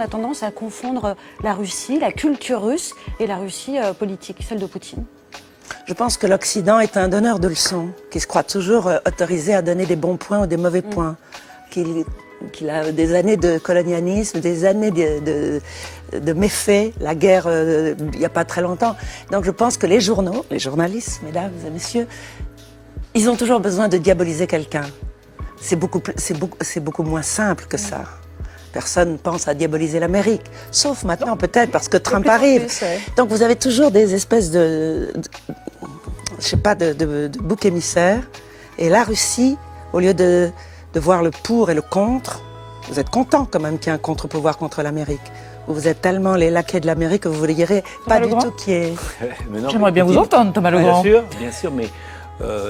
a tendance à confondre la Russie, la culture russe et la Russie politique, celle de Poutine. Je pense que l'Occident est un donneur de leçons, qui se croit toujours autorisé à donner des bons points ou des mauvais points, qu'il a des années de colonialisme, des années de méfaits, la guerre il n'y a pas très longtemps. Donc je pense que les journaux, les journalistes, mesdames et messieurs, ils ont toujours besoin de diaboliser quelqu'un. C'est beaucoup moins simple que ça. Personne ne pense à diaboliser l'Amérique, sauf maintenant peut-être parce que Trump arrive. Donc vous avez toujours des espèces de boucs émissaires. Et la Russie, au lieu de voir le pour et le contre, vous êtes content quand même qu'il y ait un contre-pouvoir contre l'Amérique. Vous êtes tellement les laquais de l'Amérique que vous ne voyez pas du tout qui est... J'aimerais bien vous entendre, Thomas Legrand. Bien sûr, mais...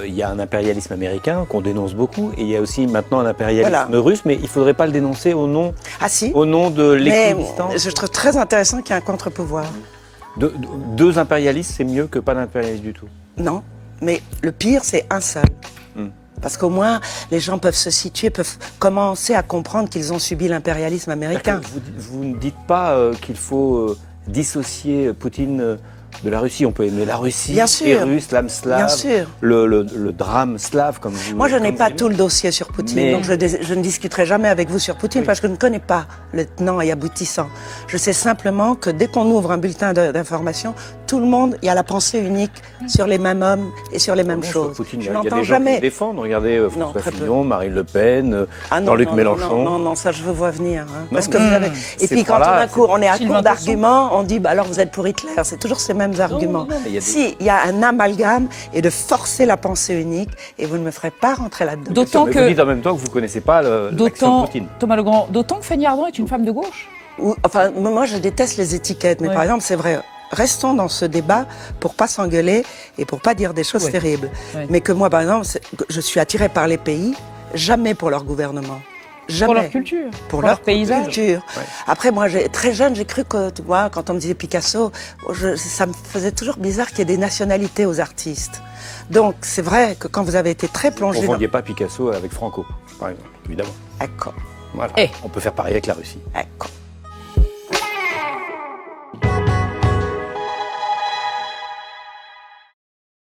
il y a un impérialisme américain qu'on dénonce beaucoup et il y a aussi maintenant un impérialisme russe, mais il ne faudrait pas le dénoncer au nom, au nom de l'équidistance. Je trouve très intéressant qu'il y ait un contre-pouvoir. Deux impérialistes, c'est mieux que pas d'impérialisme du tout. Non, mais le pire, c'est un seul. Parce qu'au moins, les gens peuvent se situer, peuvent commencer à comprendre qu'ils ont subi l'impérialisme américain. Vous ne dites pas qu'il faut dissocier Poutine de la Russie. On peut aimer la Russie, les Russes, l'âme slave, le drame slave, comme vous. Moi, je n'ai pas tout le dossier sur Poutine, donc je ne discuterai jamais avec vous sur Poutine parce que je ne connais pas le tenant et aboutissant. Je sais simplement que dès qu'on ouvre un bulletin d'information, tout le monde, il y a la pensée unique sur les mêmes hommes et sur les mêmes choses. Poutine, je n'entends jamais. Qui le défendent. Regardez François Fillon, Marine Le Pen, Jean-Luc Mélenchon. Non, ça je veux voir venir. Parce que vous avez... Et puis quand on est à court d'arguments, on dit alors vous êtes pour Hitler. C'est toujours ces mêmes arguments. Si, il y a un amalgame et de forcer la pensée unique et vous ne me ferez pas rentrer là-dedans. D'autant que vous dites en même temps que vous ne connaissez pas l'action de Poutine. Thomas Legrand, d'autant que Fanny Ardant est une femme de gauche. Enfin, moi je déteste les étiquettes, mais par exemple c'est vrai. Restons dans ce débat pour pas s'engueuler et pour pas dire des choses terribles. Mais que moi, par exemple, je suis attirée par les pays, jamais pour leur gouvernement. Jamais. Pour leur culture. Pour leur paysage. Culture. Après, moi, très jeune, j'ai cru que, tu vois, quand on me disait Picasso, ça me faisait toujours bizarre qu'il y ait des nationalités aux artistes. Donc, c'est vrai que quand vous avez été très plongé... Vous ne confondiez pas Picasso avec Franco, par exemple, évidemment. D'accord. Voilà. On peut faire pareil avec la Russie. D'accord.